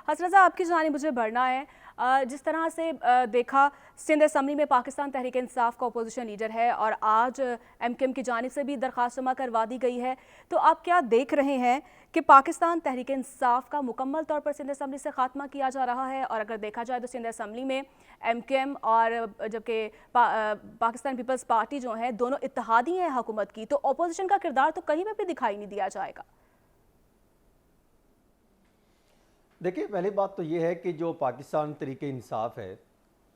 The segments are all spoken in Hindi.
हसरत साहब, आपकी जानिब मुझे बढ़ना है। जिस तरह से देखा, सिंध असम्बली में पाकिस्तान तहरीक इंसाफ का अपोजिशन लीडर है और आज MKM की जानिब से भी दरख्वास्त जमा करवा दी गई है, तो आप क्या देख रहे हैं कि पाकिस्तान तहरीक इंसाफ का मुकम्मल तौर पर सिंध असम्बली से खात्मा किया जा रहा है? और अगर देखा जाए तो सिंध असम्बली में MKM और जबकि पाकिस्तान पीपल्स पार्टी जो है, दोनों इत्तेहादी हैं हुकूमत की, तो अपोजिशन का किरदार तो कहीं पर भी दिखाई नहीं दिया जाएगा। देखिए, पहली बात तो ये है कि जो पाकिस्तान तरीके इंसाफ है,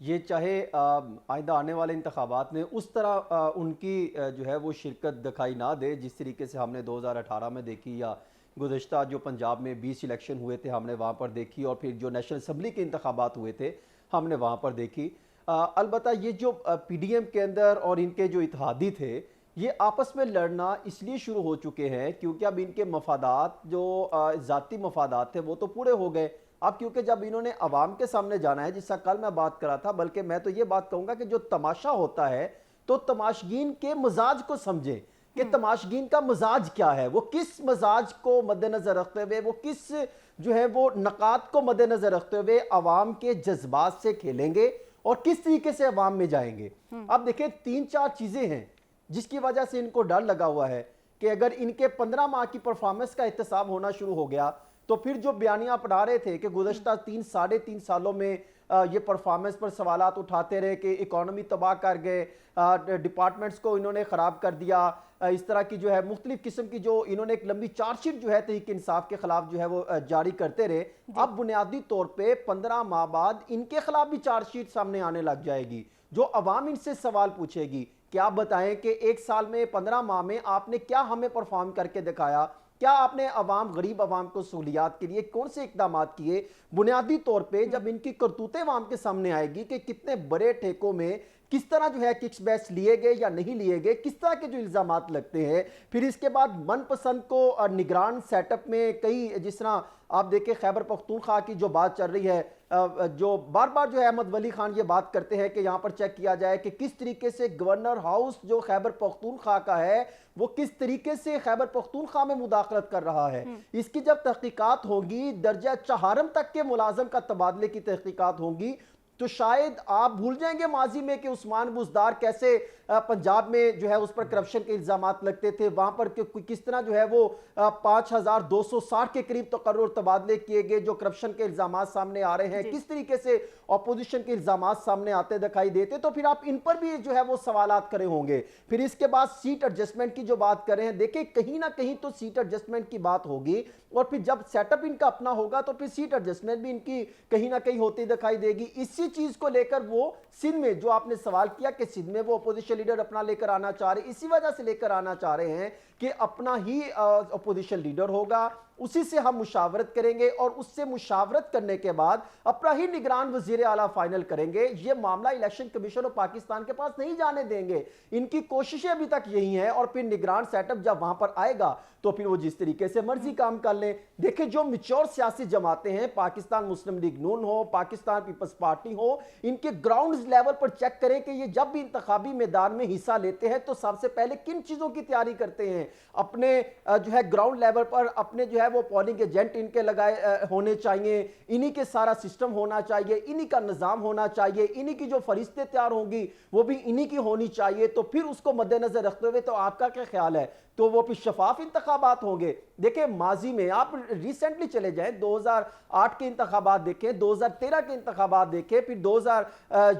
ये चाहे आइंदा आने वाले इंतखाबात में उस तरह उनकी जो है वो शिरकत दिखाई ना दे जिस तरीके से हमने 2018 में देखी, या गुज़श्ता जो पंजाब में 20 इलेक्शन हुए थे हमने वहाँ पर देखी, और फिर जो नेशनल असम्बली के इंतखाबात हुए थे हमने वहाँ पर देखी। अलबत्ता ये जो PDM के अंदर और इनके जो इत्तेहादी थे, ये आपस में लड़ना इसलिए शुरू हो चुके हैं क्योंकि अब इनके मफादात जो ज़ाती मफादात थे वो तो पूरे हो गए। अब क्योंकि जब इन्होंने अवाम के सामने जाना है, जिसका कल मैं बात कर रहा था, बल्कि मैं तो ये बात कहूँगा कि जो तमाशा होता है तो तमाशगीन के मिजाज को समझे कि तमाशगीन का मिजाज क्या है, वो किस मिजाज को मद्देनजर रखते हुए, वो किस जो है वो नकात को मद्देनजर रखते हुए अवाम के जज्बात से खेलेंगे और किस तरीके से अवाम में जाएंगे। अब देखें, 3-4 चीजें हैं जिसकी वजह से इनको डर लगा हुआ है कि अगर इनके 15 माह की परफॉर्मेंस का एहतसाब होना शुरू हो गया तो फिर जो बयानियां अपना रहे थे कि गुज़श्ता 3-3.5 सालों में ये परफॉर्मेंस पर सवालात उठाते रहे कि इकोनॉमी तबाह कर गए, डिपार्टमेंट्स को इन्होंने ख़राब कर दिया, इस तरह की जो है मुख्तलिफ किस्म की जो इन्होंने एक लंबी चार्जशीट जो है तहरीक इंसाफ के खिलाफ जो है वो जारी करते रहे। अब बुनियादी तौर पर 15 माह बाद इनके खिलाफ भी चार्जशीट सामने आने लग जाएगी, जो अवाम इनसे सवाल पूछेगी। क्या बताएं कि 1 साल में 15 माह में आपने क्या हमें परफॉर्म करके दिखाया, क्या आपने अवाम गरीब अवाम को सहूलियात के लिए कौन से इकदाम किए। बुनियादी तौर पे जब इनकी करतूतें अवाम के सामने आएगी कि कितने बड़े ठेकों में किस तरह जो है किक्स बैस लिए गए या नहीं लिए गए, किस तरह के जो इल्जामात लगते हैं, फिर इसके बाद मनपसंद को निगरान सेटअप में कई, जिस तरह आप देखें खैबर पख्तूनख्वा की जो बात चल रही है, जो बार बार जो है अहमद वली खान ये बात करते हैं कि यहाँ पर चेक किया जाए कि किस तरीके से गवर्नर हाउस जो खैबर पख्तूनख्वा का है वो किस तरीके से खैबर पख्तूनख्वा में मुदाखलत कर रहा है। इसकी जब तहकीकात होगी, दर्जा चहारम तक के मुलाजम का तबादले की तहकीकात होंगी, तो शायद आप भूल जाएंगे माजी में कि उस्मान बुज़दार कैसे पंजाब में जो है उस पर करप्शन के इल्जामात लगते थे, वहां पर किस तरह जो है वो 5260 के करीब तकर्रुर तबादले किए गए, जो करप्शन के इल्जामात सामने आ रहे हैं, किस तरीके से अपोजिशन के इल्जामात सामने आते दिखाई देते, तो फिर आप इन पर भी जो है वो सवालात करे होंगे। फिर इसके बाद सीट एडजस्टमेंट की जो बात कर रहे हैं, देखिए कहीं ना कहीं तो सीट एडजस्टमेंट की बात होगी, और फिर जब सेटअप इनका अपना होगा तो फिर सीट एडजस्टमेंट भी इनकी कहीं ना कहीं होती दिखाई देगी। इसी चीज को लेकर वो सिंध में जो आपने सवाल किया कि सिंध में वो अपोजिशन लीडर अपना लेकर आना चाह रहे, इसी वजह से लेकर आना चाह रहे हैं कि अपना ही अपोजिशन लीडर होगा, उसी से हम मुशावरत करेंगे और उससे मुशावरत करने के बाद अपना ही निगरान वजीर आला फाइनल करेंगे। ये मामला इलेक्शन कमीशन ऑफ पाकिस्तान के पास नहीं जाने देंगे। इनकी कोशिशें अभी तक यही हैं, और फिर निगरान सेटअप जब वहां पर आएगा तो फिर वो जिस तरीके से मर्जी काम कर लें। देखिए, जो मिच्योर सियासी जमातें हैं, पाकिस्तान मुस्लिम लीग नून हो, पाकिस्तान पीपल्स पार्टी हो, इनके ग्राउंड लेवल पर चेक करें कि ये जब भी इंतखाबी मैदान में हिस्सा लेते हैं तो सबसे पहले किन चीजों की तैयारी करते हैं। अपने जो है ग्राउंड लेवल पर अपने जो है वो पोलिंग एजेंट इनके लगाए होने चाहिए, इन्हीं के सारा सिस्टम होना चाहिए, इन्हीं का निजाम होना चाहिए, इन्हीं की जो फरिश्ते तैयार होंगी वो भी इन्हीं की होनी चाहिए। तो फिर उसको मद्देनजर रखते हुए तो आपका क्या ख्याल है, तो वो फिर शफाफ इंतखाबात होंगे। देखिए, माजी में आप रिसेंटली चले जाएं, 2008 के इंतखाबात देखें, 2013 के इंतखाबात देखें, फिर 2000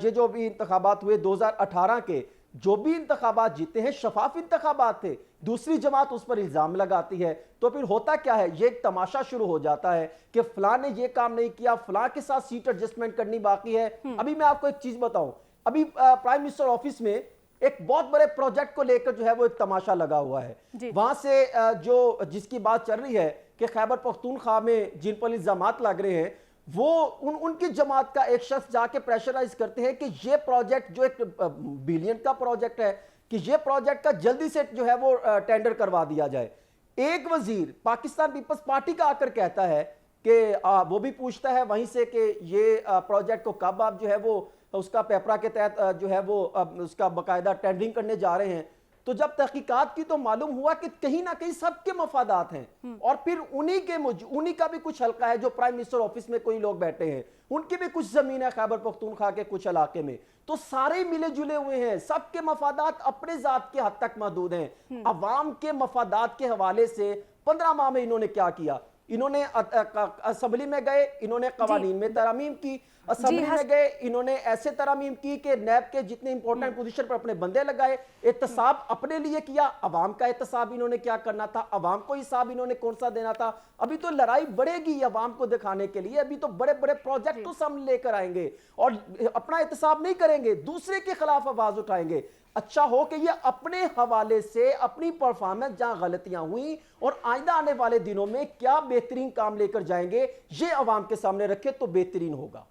ये जो भी इंतखाबात हुए 2018 के, जो भी इंतखाबात जीते हैं शफाफ इंतखाबात थे। दूसरी जमात उस पर इल्जाम लगाती है, तो फिर होता क्या है, ये एक तमाशा शुरू हो जाता है कि फलां ने ये काम नहीं किया, फलां के साथ सीट एडजस्टमेंट करनी बाकी है। अभी मैं आपको एक चीज बताऊं, अभी प्राइम मिनिस्टर ऑफिस में एक बहुत बड़े प्रोजेक्ट को लेकर जो है वो एक तमाशा लगा हुआ है। वहां से जो जिसकी बात चल रही है कि खैबर पख्तूनख्वा में जिन पर इल्जामात लग रहे हैं, वो उनकी जमात का एक शख्स जाके प्रेशराइज करते हैं कि ये प्रोजेक्ट जो एक बिलियन का प्रोजेक्ट है, कि ये प्रोजेक्ट का जल्दी से जो है वो टेंडर करवा दिया जाए। एक वजीर पाकिस्तान पीपल्स पार्टी का आकर कहता है कि वो भी पूछता है वहीं से कि ये प्रोजेक्ट को कब आप जो है वो उसका पेपरा के तहत जो है वो उसका बाकायदा टेंडरिंग करने जा रहे हैं। तो जब तहकीकात की तो मालूम हुआ कि कहीं ना कहीं सबके मफादात हैं, और फिर उन्हीं का भी कुछ हल्का है, जो प्राइम मिनिस्टर ऑफिस में कोई लोग बैठे हैं, उनकी भी कुछ जमीन है खैबर पख्तूनख्वा के कुछ इलाके में, तो सारे मिले जुले हुए हैं, सबके मफादात अपने जात के हद तक महदूद हैं। अवाम के मफादात के हवाले से 15 माह में इन्होंने क्या किया? इन्होंने असेंबली में गए, इन्होंने कवानीन में तरामीम की, असेंबली में गए, इन्होंने ऐसे तरामीम की कि नैब के जितने इंपॉर्टेंट पोजीशन पर अपने बंदे लगाए, एहतसाब अपने लिए किया। अवाम का एहतसाब इन्होंने क्या करना था, अवाम को हिसाब इन्होंने कौन सा देना था? अभी तो लड़ाई बढ़ेगी अवाम को दिखाने के लिए, अभी तो बड़े बड़े प्रोजेक्ट तो सामने लेकर आएंगे और अपना एहतसाब नहीं करेंगे, दूसरे के खिलाफ आवाज उठाएंगे। अच्छा हो कि ये अपने हवाले से अपनी परफॉर्मेंस जहां गलतियां हुई और आइंदा आने वाले दिनों में क्या बेहतरीन काम लेकर जाएंगे, ये अवाम के सामने रखे तो बेहतरीन होगा।